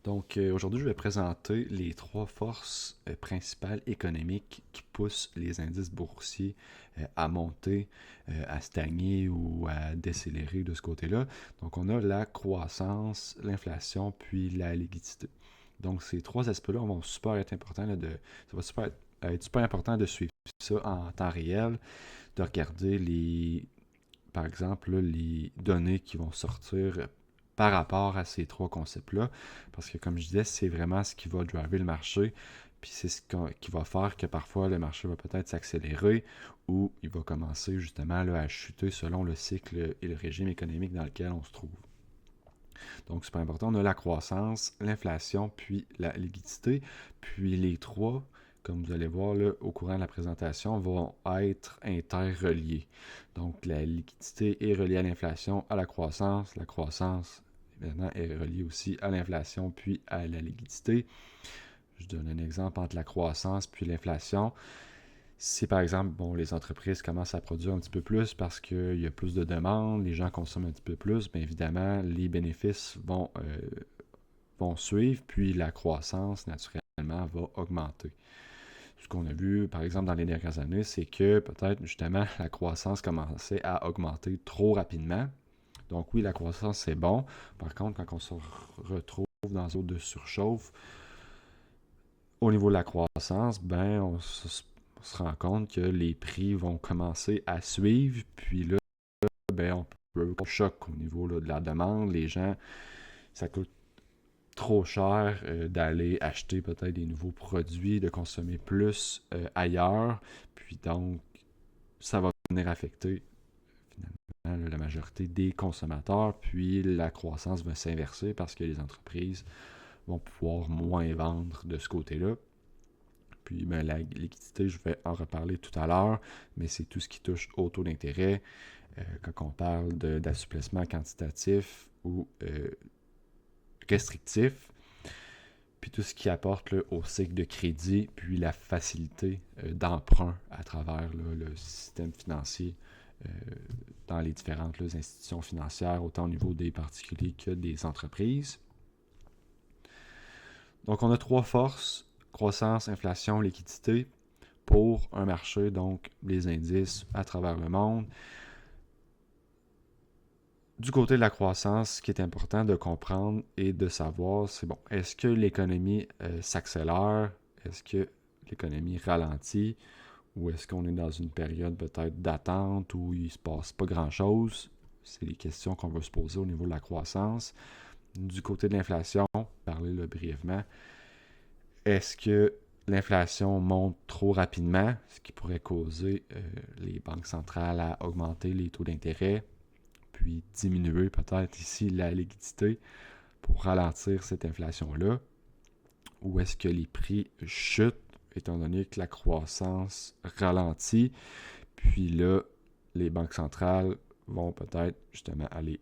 Donc aujourd'hui, je vais présenter les trois forces principales économiques qui poussent les indices boursiers à monter, à stagner ou à décélérer de ce côté-là. Donc on a la croissance, l'inflation, puis la liquidité. Donc ces trois aspects-là vont super être importants ça va être super important de suivre ça en temps réel, de regarder par exemple, là, les données qui vont sortir par rapport à ces trois concepts-là. Parce que, comme je disais, c'est vraiment ce qui va driver le marché. Puis c'est qui va faire que parfois le marché va peut-être s'accélérer ou il va commencer justement là, à chuter selon le cycle et le régime économique dans lequel on se trouve. Donc, c'est pas important. On a la croissance, l'inflation, puis la liquidité. Puis les trois, comme vous allez voir là, au courant de la présentation, vont être interreliés. Donc, la liquidité est reliée à l'inflation, à la croissance. La croissance, évidemment, est reliée aussi à l'inflation, puis à la liquidité. Je donne un exemple entre la croissance puis l'inflation. Si par exemple, bon, les entreprises commencent à produire un petit peu plus parce qu'il y a plus de demandes, les gens consomment un petit peu plus, bien évidemment, les bénéfices vont suivre, puis la croissance, naturellement, va augmenter. Ce qu'on a vu, par exemple, dans les dernières années, c'est que peut-être, justement, la croissance commençait à augmenter trop rapidement. Donc oui, la croissance, c'est bon. Par contre, quand on se retrouve dans une zone de surchauffe, au niveau de la croissance, ben, on se rend compte que les prix vont commencer à suivre, puis là, ben, on peut avoir un choc au niveau là, de la demande. Les gens, ça coûte trop cher d'aller acheter peut-être des nouveaux produits, de consommer plus ailleurs, puis donc, ça va venir affecter finalement la majorité des consommateurs, puis la croissance va s'inverser parce que les entreprises vont pouvoir moins vendre de ce côté-là. Puis ben, la liquidité, je vais en reparler tout à l'heure, mais c'est tout ce qui touche au taux d'intérêt. Quand on parle d'assouplissement quantitatif ou restrictif, puis tout ce qui apporte là, au cycle de crédit, puis la facilité d'emprunt à travers là, le système financier euh, dans les différentes là, institutions financières, autant au niveau des particuliers que des entreprises. Donc on a trois forces, croissance, inflation, liquidité, pour un marché, donc les indices à travers le monde. Du côté de la croissance, ce qui est important de comprendre et de savoir, c'est bon, est-ce que l'économie s'accélère? Est-ce que l'économie ralentit? Ou est-ce qu'on est dans une période peut-être d'attente où il ne se passe pas grand-chose? C'est les questions qu'on veut se poser au niveau de la croissance. Du côté de l'inflation, parler là brièvement, est-ce que l'inflation monte trop rapidement, ce qui pourrait causer les banques centrales à augmenter les taux d'intérêt, puis diminuer peut-être ici la liquidité pour ralentir cette inflation-là? Ou est-ce que les prix chutent étant donné que la croissance ralentit, puis là, les banques centrales vont peut-être justement aller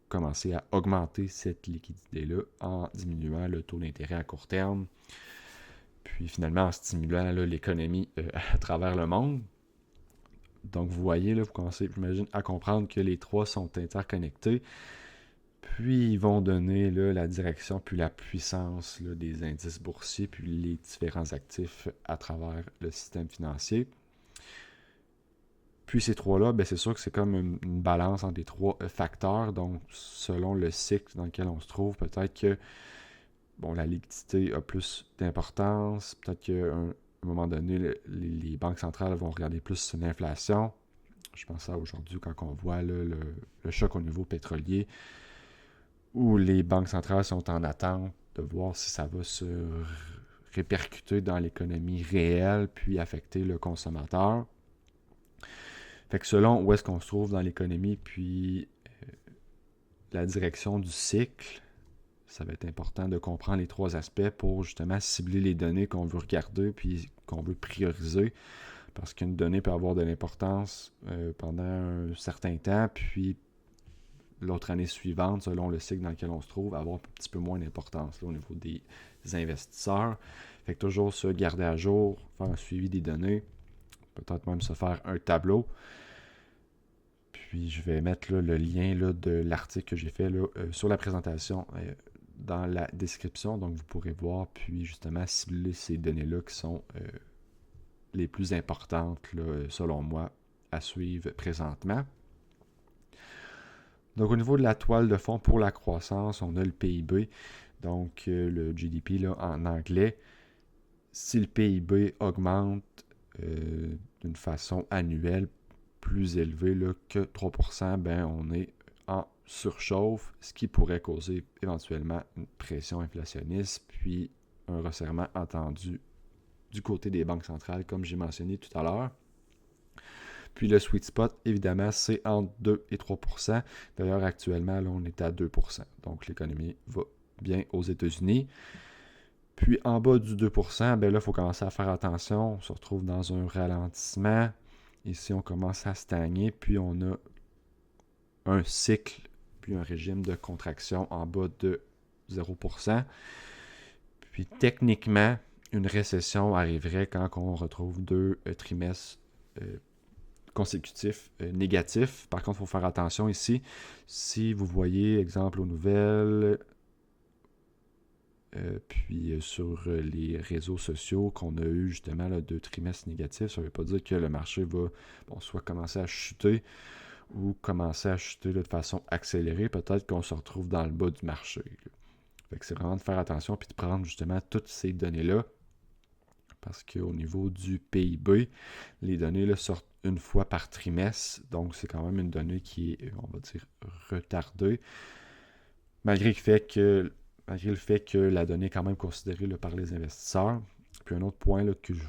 commencer à augmenter cette liquidité-là en diminuant le taux d'intérêt à court terme, puis finalement en stimulant l'économie à travers le monde. Donc vous voyez, là, vous commencez, j'imagine, à comprendre que les trois sont interconnectés, puis ils vont donner là, la direction, puis la puissance là, des indices boursiers, puis les différents actifs à travers le système financier. Puis ces trois-là, ben, c'est sûr que c'est comme une balance entre les trois facteurs. Donc, selon le cycle dans lequel on se trouve, peut-être que bon, la liquidité a plus d'importance. Peut-être qu'à un moment donné, les banques centrales vont regarder plus sur l'inflation. Je pense à aujourd'hui quand on voit là, le choc au niveau pétrolier, où les banques centrales sont en attente de voir si ça va se répercuter dans l'économie réelle, puis affecter le consommateur. Fait que selon où est-ce qu'on se trouve dans l'économie, puis la direction du cycle, ça va être important de comprendre les trois aspects pour justement cibler les données qu'on veut regarder puis qu'on veut prioriser. Parce qu'une donnée peut avoir de l'importance pendant un certain temps, puis l'autre année suivante, selon le cycle dans lequel on se trouve, avoir un petit peu moins d'importance là, au niveau des investisseurs. Fait que toujours se garder à jour, faire un suivi des données, peut-être même se faire un tableau. Puis je vais mettre là, le lien là, de l'article que j'ai fait là, sur la présentation dans la description, donc vous pourrez voir, puis justement cibler ces données-là qui sont les plus importantes, là, selon moi, à suivre présentement. Donc, au niveau de la toile de fond pour la croissance, on a le PIB, donc le GDP là, en anglais. Si le PIB augmente d'une façon annuelle plus élevée là, que 3%, ben, on est en surchauffe, ce qui pourrait causer éventuellement une pression inflationniste, puis un resserrement attendu du côté des banques centrales, comme j'ai mentionné tout à l'heure. Puis le sweet spot, évidemment, c'est entre 2 et 3%. D'ailleurs, actuellement, là, on est à 2%. Donc, l'économie va bien aux États-Unis. Puis, en bas du 2%, ben là, il faut commencer à faire attention. On se retrouve dans un ralentissement. Ici, on commence à stagner. Puis, on a un cycle, puis un régime de contraction en bas de 0%. Puis, techniquement, une récession arriverait quand on retrouve 2 trimestres consécutifs négatifs. Par contre, il faut faire attention ici. Si vous voyez, exemple aux nouvelles, puis sur les réseaux sociaux qu'on a eu justement là, 2 trimestres négatifs, ça ne veut pas dire que le marché va soit commencer à chuter ou commencer à chuter là, de façon accélérée. Peut-être qu'on se retrouve dans le bas du marché. Fait que c'est vraiment de faire attention puis de prendre justement toutes ces données-là. Parce qu'au niveau du PIB, les données là, sortent une fois par trimestre. Donc, c'est quand même une donnée qui est, on va dire, retardée. Malgré le fait que la donnée est quand même considérée là, par les investisseurs. Puis un autre point là, que je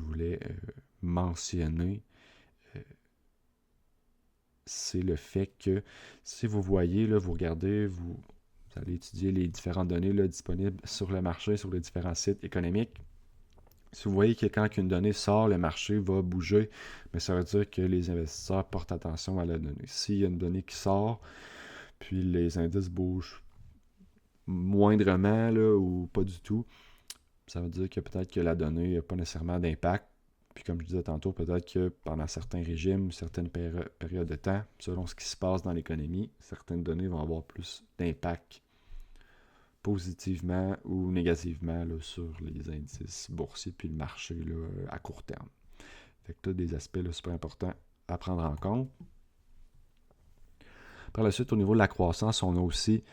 voulais mentionner, c'est le fait que si vous voyez, là, vous regardez, vous allez étudier les différentes données là, disponibles sur le marché, sur les différents sites économiques. Si vous voyez que quand une donnée sort, le marché va bouger, mais ça veut dire que les investisseurs portent attention à la donnée. S'il y a une donnée qui sort, puis les indices bougent moindrement là, ou pas du tout, ça veut dire que peut-être que la donnée n'a pas nécessairement d'impact. Puis comme je disais tantôt, peut-être que pendant certains régimes, certaines périodes de temps, selon ce qui se passe dans l'économie, certaines données vont avoir plus d'impact positivement ou négativement là, sur les indices boursiers puis le marché là, à court terme. Fait que tu as des aspects là, super importants à prendre en compte. Par la suite, au niveau de la croissance, on a aussi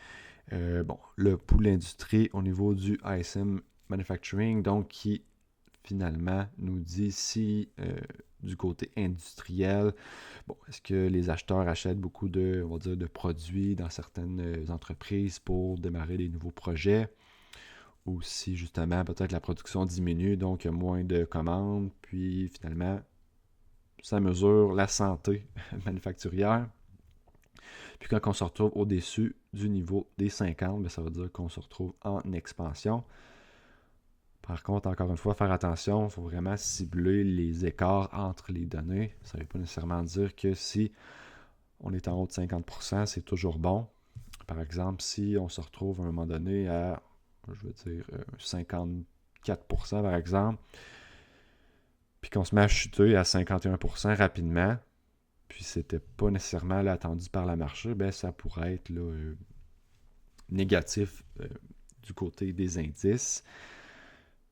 le pouls d'industrie au niveau du ISM Manufacturing, donc qui finalement nous dit si du côté industriel, est-ce que les acheteurs achètent beaucoup de, on va dire, de produits dans certaines entreprises pour démarrer des nouveaux projets, ou si justement peut-être la production diminue, donc il y a moins de commandes, puis finalement ça mesure la santé manufacturière. Puis quand on se retrouve au-dessus du niveau des 50, ça veut dire qu'on se retrouve en expansion. Par contre, encore une fois, faire attention, il faut vraiment cibler les écarts entre les données. Ça ne veut pas nécessairement dire que si on est en haut de 50%, c'est toujours bon. Par exemple, si on se retrouve à un moment donné à, 54% par exemple, puis qu'on se met à chuter à 51% rapidement, puis c'était pas nécessairement là, attendu par le marché, ça pourrait être là, négatif du côté des indices.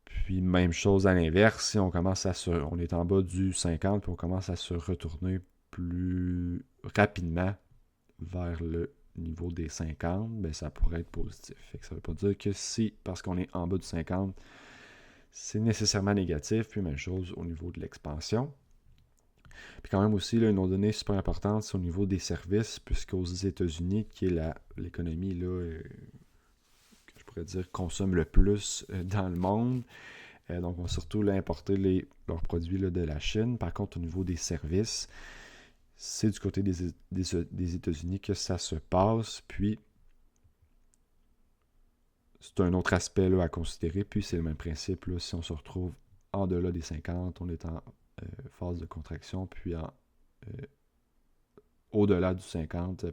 Puis même chose à l'inverse, si on commence on est en bas du 50, puis on commence à se retourner plus rapidement vers le niveau des 50, ça pourrait être positif. Fait que ça ne veut pas dire que si, parce qu'on est en bas du 50, c'est nécessairement négatif. Puis même chose au niveau de l'expansion. Puis quand même aussi, là, une autre donnée super importante, c'est au niveau des services, puisqu'aux États-Unis, qui est l'économie là, que je pourrais dire consomme le plus dans le monde, donc on va surtout là, importer leurs produits là, de la Chine. Par contre, au niveau des services, c'est du côté des États-Unis que ça se passe. Puis, c'est un autre aspect là, à considérer. Puis, c'est le même principe. Là, si on se retrouve en delà des 50, on est en phase de contraction. Puis, au-delà du 50,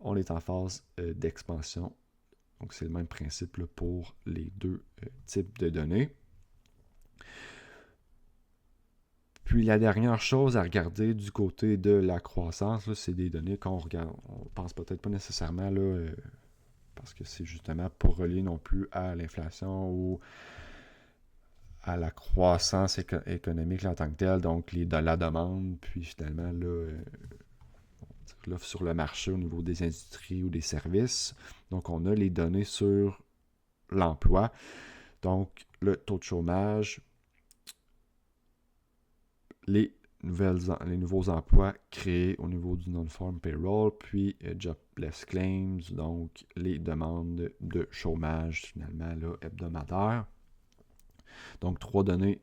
on est en phase d'expansion. Donc, c'est le même principe là, pour les deux types de données. Puis la dernière chose à regarder du côté de la croissance, là, c'est des données qu'on regarde. On pense peut-être pas nécessairement là, parce que c'est justement pas relié non plus à l'inflation ou à la croissance économique en tant que telle, donc de la demande, puis finalement là, l'offre sur le marché au niveau des industries ou des services. Donc on a les données sur l'emploi, donc le taux de chômage, les nouveaux emplois créés au niveau du non-farm payroll, puis jobless claims, donc les demandes de chômage finalement là, hebdomadaires. Donc 3 données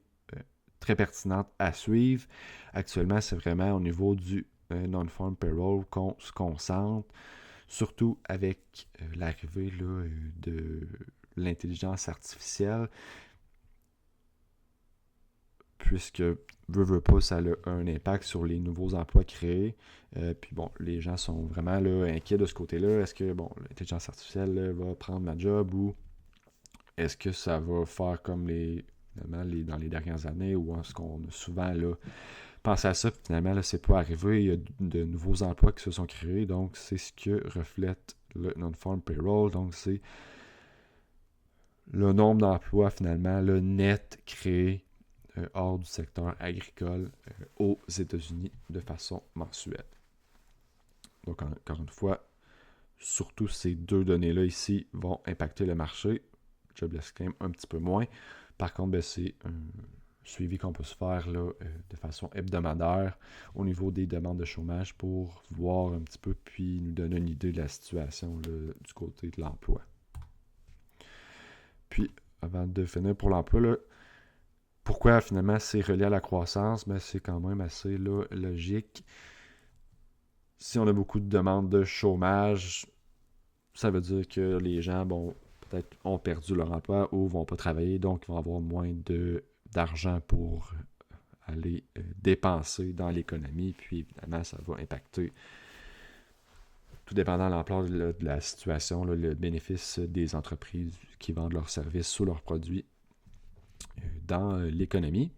très pertinentes à suivre. Actuellement, c'est vraiment au niveau du non-farm payroll qu'on se concentre, surtout avec l'arrivée là, de l'intelligence artificielle, puisque veut pas, ça a un impact sur les nouveaux emplois créés. Puis bon, les gens sont vraiment là, inquiets de ce côté-là. Est-ce que l'intelligence artificielle là, va prendre ma job ou est-ce que ça va faire comme dans les dernières années où est-ce qu'on a souvent là, pensé à ça, puis finalement là, c'est pas arrivé. Il y a de nouveaux emplois qui se sont créés, donc c'est ce que reflète le non-farm payroll. Donc c'est le nombre d'emplois finalement le net créé hors du secteur agricole aux États-Unis de façon mensuelle. Donc, encore une fois, surtout ces 2 données-là ici vont impacter le marché. Jobless claim un petit peu moins. Par contre, c'est un suivi qu'on peut se faire là, de façon hebdomadaire au niveau des demandes de chômage pour voir un petit peu puis nous donner une idée de la situation là, du côté de l'emploi. Puis, avant de finir pour l'emploi, là, pourquoi finalement c'est relié à la croissance? Ben, c'est quand même assez là, logique. Si on a beaucoup de demandes de chômage, ça veut dire que les gens, peut-être ont perdu leur emploi ou vont pas travailler, donc ils vont avoir moins d'argent pour aller dépenser dans l'économie. Puis évidemment, ça va impacter, tout dépendant de l'ampleur de la situation, là, le bénéfice des entreprises qui vendent leurs services ou leurs produits dans l'économie.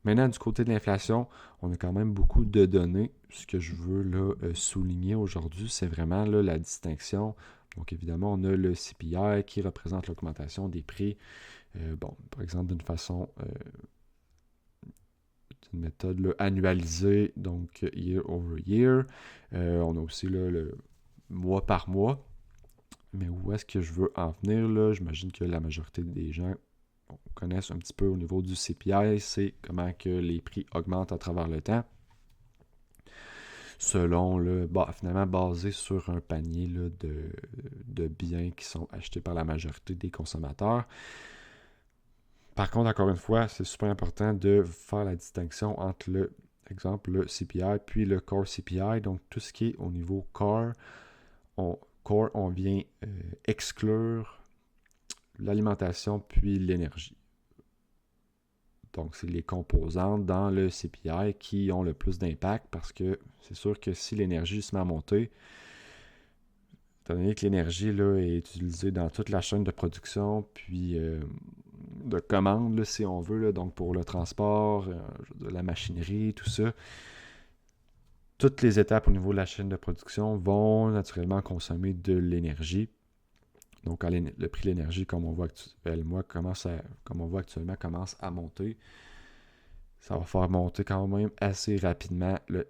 Maintenant, du côté de l'inflation, on a quand même beaucoup de données. Ce que je veux là, souligner aujourd'hui, c'est vraiment là, la distinction. Donc, évidemment, on a le CPI qui représente l'augmentation des prix. Par exemple, d'une façon, d'une méthode là, annualisée, donc year over year. On a aussi là, le mois par mois. Mais où est-ce que je veux en venir là? J'imagine que la majorité des gens connaissent un petit peu au niveau du CPI, c'est comment que les prix augmentent à travers le temps. Selon finalement basé sur un panier là, de biens qui sont achetés par la majorité des consommateurs. Par contre, encore une fois, c'est super important de faire la distinction entre le CPI puis le Core CPI. Donc, tout ce qui est au niveau Core, on vient exclure l'alimentation puis l'énergie. Donc, c'est les composantes dans le CPI qui ont le plus d'impact parce que c'est sûr que si l'énergie se met à monter, étant donné que l'énergie là, est utilisée dans toute la chaîne de production, puis de commande, là, si on veut, là, donc pour le transport, la machinerie, tout ça, toutes les étapes au niveau de la chaîne de production vont naturellement consommer de l'énergie. Donc, quand le prix de l'énergie, comme on voit actuellement, commence à monter, ça va faire monter quand même assez rapidement le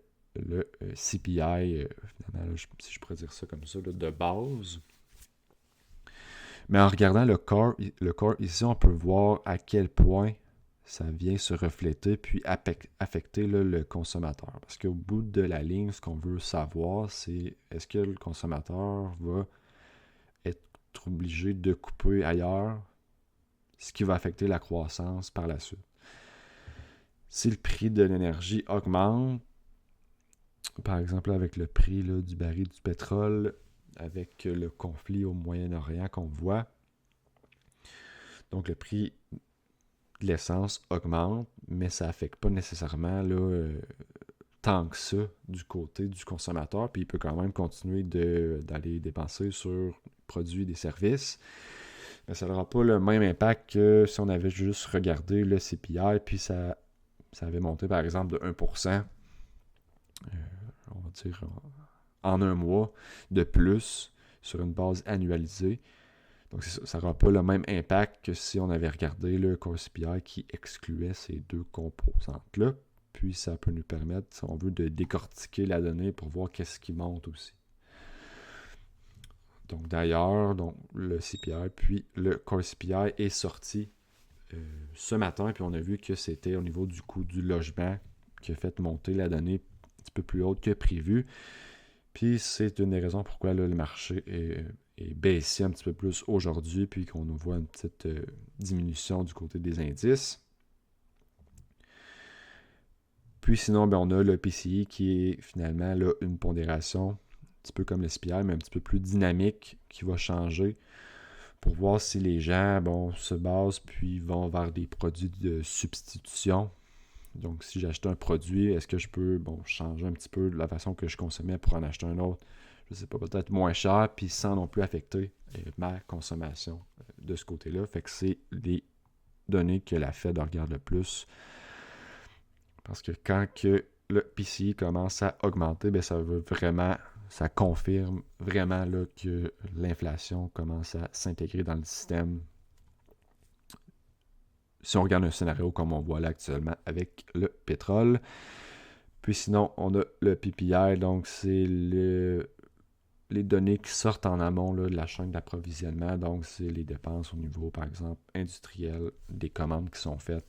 CPI, finalement, là, si je pourrais dire ça comme ça, là, de base. Mais en regardant le core ici, on peut voir à quel point ça vient se refléter puis affecter là, le consommateur. Parce qu'au bout de la ligne, ce qu'on veut savoir, c'est est-ce que le consommateur va être obligé de couper ailleurs, ce qui va affecter la croissance par la suite. Si le prix de l'énergie augmente, par exemple avec le prix là, du baril du pétrole, avec le conflit au Moyen-Orient qu'on voit, donc le prix de l'essence augmente, mais ça n'affecte pas nécessairement là, tant que ça du côté du consommateur, puis il peut quand même continuer d'aller dépenser sur produits et services. Mais ça n'aura pas le même impact que si on avait juste regardé le CPI, puis ça avait monté par exemple de 1%, on va dire en un mois de plus, sur une base annualisée. Donc, ça n'aura pas le même impact que si on avait regardé le Core CPI qui excluait ces deux composantes-là. Puis, ça peut nous permettre, si on veut, de décortiquer la donnée pour voir qu'est-ce qui monte aussi. Donc, d'ailleurs, le CPI puis le Core CPI est sorti ce matin, puis on a vu que c'était au niveau du coût du logement qui a fait monter la donnée un petit peu plus haute que prévu. Puis c'est une des raisons pourquoi là, le marché est baissé un petit peu plus aujourd'hui, puis qu'on nous voit une petite diminution du côté des indices. Puis sinon, on a le PCI qui est finalement là, une pondération, un petit peu comme le SPI, mais un petit peu plus dynamique, qui va changer pour voir si les gens se basent puis vont vers des produits de substitution. Donc, si j'achète un produit, est-ce que je peux changer un petit peu la façon que je consommais pour en acheter un autre? Je ne sais pas, peut-être moins cher, puis sans non plus affecter ma consommation de ce côté-là. Fait que c'est les données que la Fed regarde le plus. Parce que quand que le PCI commence à augmenter, ça confirme vraiment là, que l'inflation commence à s'intégrer dans le système. Si on regarde un scénario comme on voit là actuellement avec le pétrole. Puis sinon, on a le PPI, donc c'est les données qui sortent en amont là, de la chaîne d'approvisionnement. Donc, c'est les dépenses au niveau, par exemple, industriel, des commandes qui sont faites,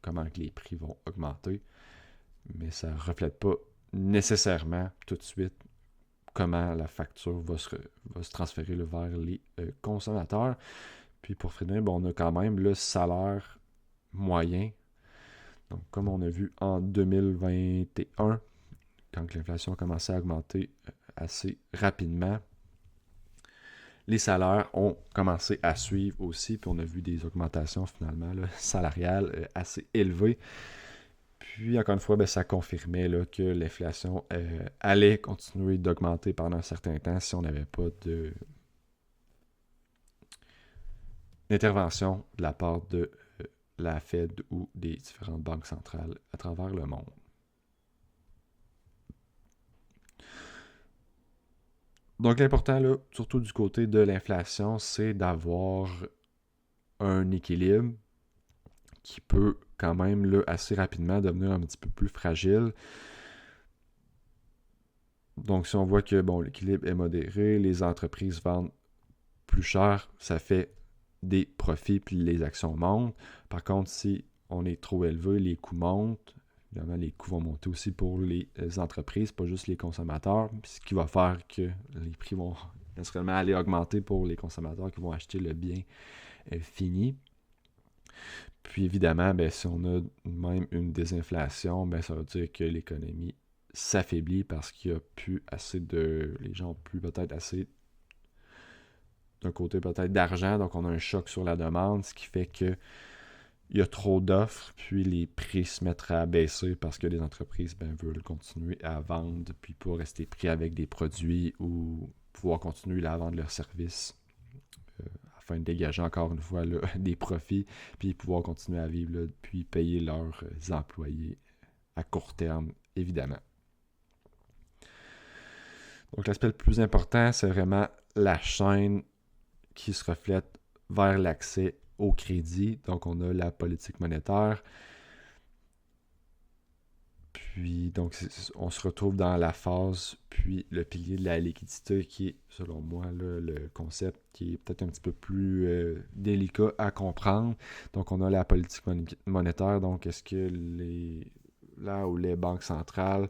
comment que les prix vont augmenter. Mais ça ne reflète pas nécessairement tout de suite comment la facture va se transférer là, vers les consommateurs. Puis pour finir, on a quand même le salaire moyen. Donc, comme on a vu en 2021, quand l'inflation a commencé à augmenter assez rapidement, les salaires ont commencé à suivre aussi, puis on a vu des augmentations finalement là, salariales assez élevées. Puis encore une fois, ça confirmait là, que l'inflation allait continuer d'augmenter pendant un certain temps si on n'avait pas d'intervention de la part de la Fed ou des différentes banques centrales à travers le monde. Donc l'important, là, surtout du côté de l'inflation, c'est d'avoir un équilibre qui peut quand même là, assez rapidement devenir un petit peu plus fragile. Donc si on voit que l'équilibre est modéré, les entreprises vendent plus cher, ça fait des profits puis les actions montent. Par contre, si on est trop élevé, les coûts montent. Évidemment, les coûts vont monter aussi pour les entreprises, pas juste les consommateurs, ce qui va faire que les prix vont naturellement aller augmenter pour les consommateurs qui vont acheter le bien fini. Puis évidemment, si on a même une désinflation, ça veut dire que l'économie s'affaiblit parce qu'il n'y a plus assez de... Les gens n'ont plus peut-être assez d'un côté peut-être d'argent, donc on a un choc sur la demande, ce qui fait que il y a trop d'offres, puis les prix se mettent à baisser parce que les entreprises veulent continuer à vendre, puis pour rester pris avec des produits ou pouvoir continuer à vendre leurs services afin de dégager encore une fois là, des profits, puis pouvoir continuer à vivre, là, puis payer leurs employés à court terme, évidemment. Donc l'aspect le plus important, c'est vraiment la chaîne qui se reflète vers l'accès au crédit. Donc, on a la politique monétaire. Puis, donc, on se retrouve dans la phase, puis le pilier de la liquidité qui est, selon moi, là, le concept qui est peut-être un petit peu plus délicat à comprendre. Donc, on a la politique monétaire. Donc, est-ce que là où les banques centrales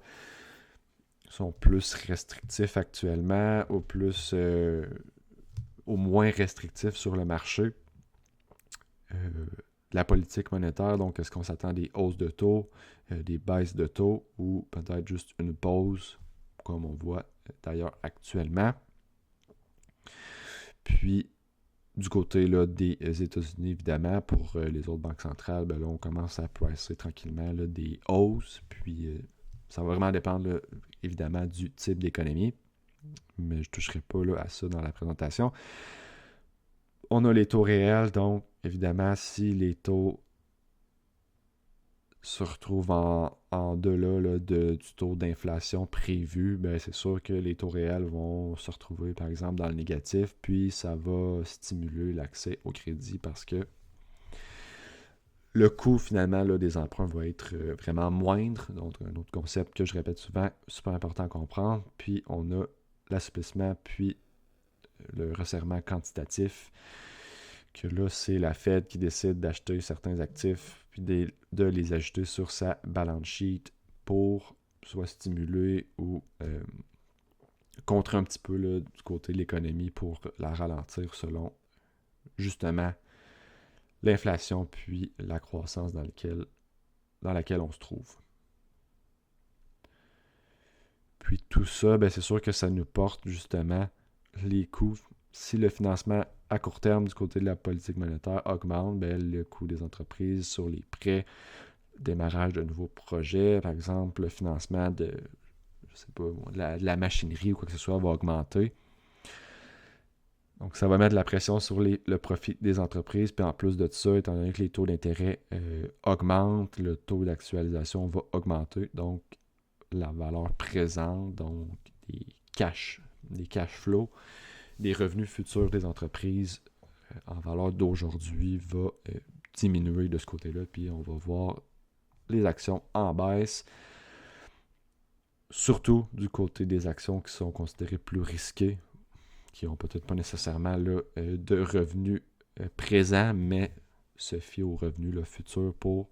sont plus restrictifs actuellement ou plus... au moins restrictifs sur le marché. La politique monétaire, donc est-ce qu'on s'attend à des hausses de taux, des baisses de taux ou peut-être juste une pause, comme on voit d'ailleurs actuellement. Puis, du côté là, des États-Unis, évidemment, pour les autres banques centrales, là, on commence à pricer tranquillement là, des hausses. Puis, ça va vraiment dépendre, là, évidemment, du type d'économie. Mais je ne toucherai pas là, à ça dans la présentation. On a les taux réels, donc évidemment, si les taux se retrouve en delà là, du taux d'inflation prévu, ben c'est sûr que les taux réels vont se retrouver, par exemple, dans le négatif, puis ça va stimuler l'accès au crédit parce que le coût, finalement, là, des emprunts va être vraiment moindre. Donc, un autre concept que je répète souvent, super important à comprendre. Puis, on a l'assouplissement, puis le resserrement quantitatif, que là, c'est la Fed qui décide d'acheter certains actifs, puis de les ajouter sur sa balance sheet pour soit stimuler ou contrer un petit peu là, du côté de l'économie pour la ralentir selon, justement, l'inflation puis la croissance dans laquelle on se trouve. Puis tout ça, ben c'est sûr que ça nous porte justement les coûts. Si le financement à court terme du côté de la politique monétaire augmente, ben le coût des entreprises sur les prêts, démarrage de nouveaux projets, par exemple le financement de, je sais pas, de la machinerie ou quoi que ce soit va augmenter. Donc, ça va mettre de la pression sur le profit des entreprises. Puis en plus de ça, étant donné que les taux d'intérêt augmentent, le taux d'actualisation va augmenter. Donc, la valeur présente, donc des cash flows, des revenus futurs des entreprises en valeur d'aujourd'hui va diminuer de ce côté-là. Puis on va voir les actions en baisse, surtout du côté des actions qui sont considérées plus risquées, qui n'ont peut-être pas nécessairement là, de revenus présents, mais se fient aux revenus là, futurs pour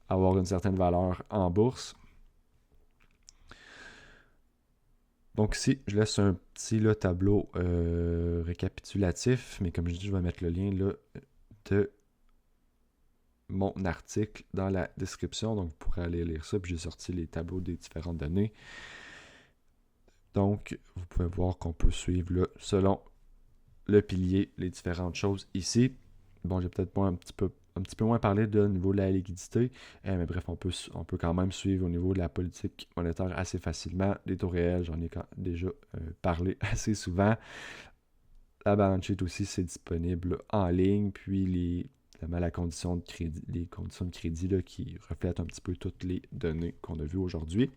avoir une certaine valeur en bourse. Donc ici, je laisse un petit là, tableau récapitulatif, mais comme je dis, je vais mettre le lien là, de mon article dans la description, donc vous pourrez aller lire ça, puis j'ai sorti les tableaux des différentes données. Donc, vous pouvez voir qu'on peut suivre là, selon le pilier, les différentes choses ici. Bon, j'ai peut-être pas un petit peu moins parlé de niveau de la liquidité, mais bref, on peut quand même suivre au niveau de la politique monétaire assez facilement. Les taux réels, j'en ai déjà parlé assez souvent. La balance sheet aussi, c'est disponible en ligne, puis les conditions de crédit là, qui reflètent un petit peu toutes les données qu'on a vues aujourd'hui.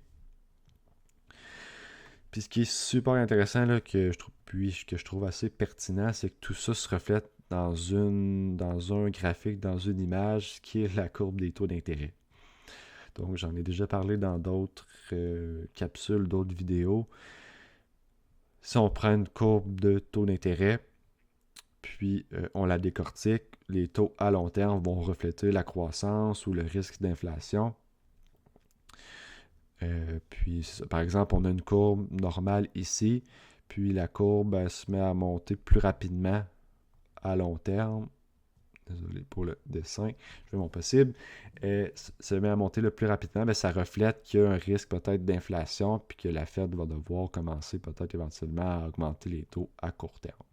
Puis ce qui est super intéressant là, que je trouve assez pertinent, c'est que tout ça se reflète dans un graphique, dans une image, qui est la courbe des taux d'intérêt. Donc j'en ai déjà parlé dans d'autres capsules, d'autres vidéos. Si on prend une courbe de taux d'intérêt, puis on la décortique, les taux à long terme vont refléter la croissance ou le risque d'inflation. Puis, par exemple, on a une courbe normale ici, puis la courbe elle, se met à monter plus rapidement à long terme. Désolé pour le dessin, je fais mon possible. Se met à monter le plus rapidement, ça reflète qu'il y a un risque peut-être d'inflation, puis que la Fed va devoir commencer peut-être éventuellement à augmenter les taux à court terme.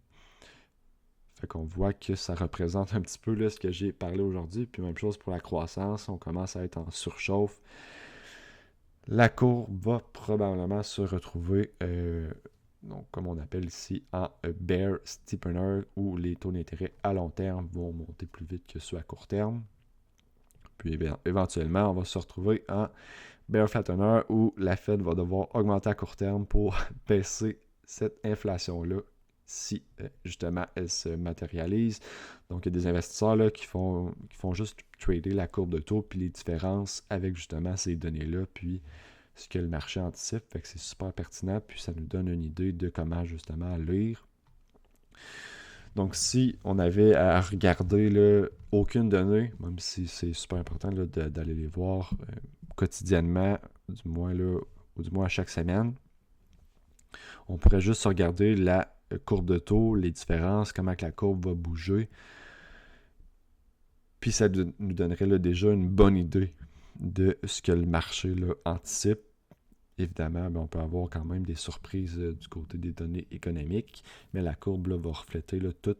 Fait qu'on voit que ça représente un petit peu là, ce que j'ai parlé aujourd'hui. Puis même chose pour la croissance, on commence à être en surchauffe. La courbe va probablement se retrouver, donc, comme on appelle ici, en bear steepener, où les taux d'intérêt à long terme vont monter plus vite que ceux à court terme. Puis éventuellement, on va se retrouver en bear flattener, où la Fed va devoir augmenter à court terme pour baisser cette inflation-là, si justement elle se matérialise. Donc, il y a des investisseurs là, qui font juste trader la courbe de taux, puis les différences avec justement ces données-là, puis ce que le marché anticipe. Fait que c'est super pertinent, puis ça nous donne une idée de comment justement lire. Donc, si on avait à regarder là, aucune donnée, même si c'est super important là, d'aller les voir quotidiennement, du moins à chaque semaine, on pourrait juste regarder la courbe de taux, les différences, comment que la courbe va bouger. Puis ça nous donnerait là, déjà une bonne idée de ce que le marché là, anticipe. Évidemment, on peut avoir quand même des surprises du côté des données économiques, mais la courbe là, va refléter là, tout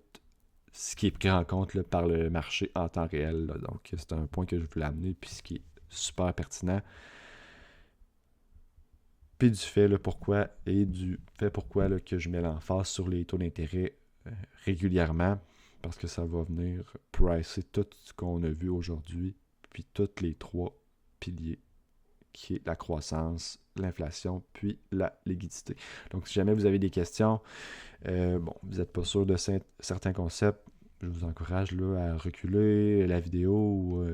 ce qui est pris en compte là, par le marché en temps réel. Là. Donc, c'est un point que je voulais amener, puis ce qui est super pertinent. Puis du fait là, pourquoi là, que je mets l'emphase sur les taux d'intérêt régulièrement, parce que ça va venir pricer tout ce qu'on a vu aujourd'hui, puis toutes les trois piliers, qui est la croissance, l'inflation, puis la liquidité. Donc, si jamais vous avez des questions, vous n'êtes pas sûr de certains concepts, je vous encourage là, à reculer la vidéo ou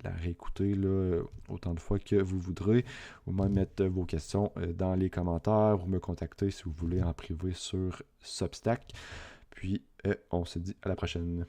la réécouter là, autant de fois que vous voudrez, ou même mettre vos questions dans les commentaires ou me contacter si vous voulez en privé sur Substack. Puis, on se dit à la prochaine.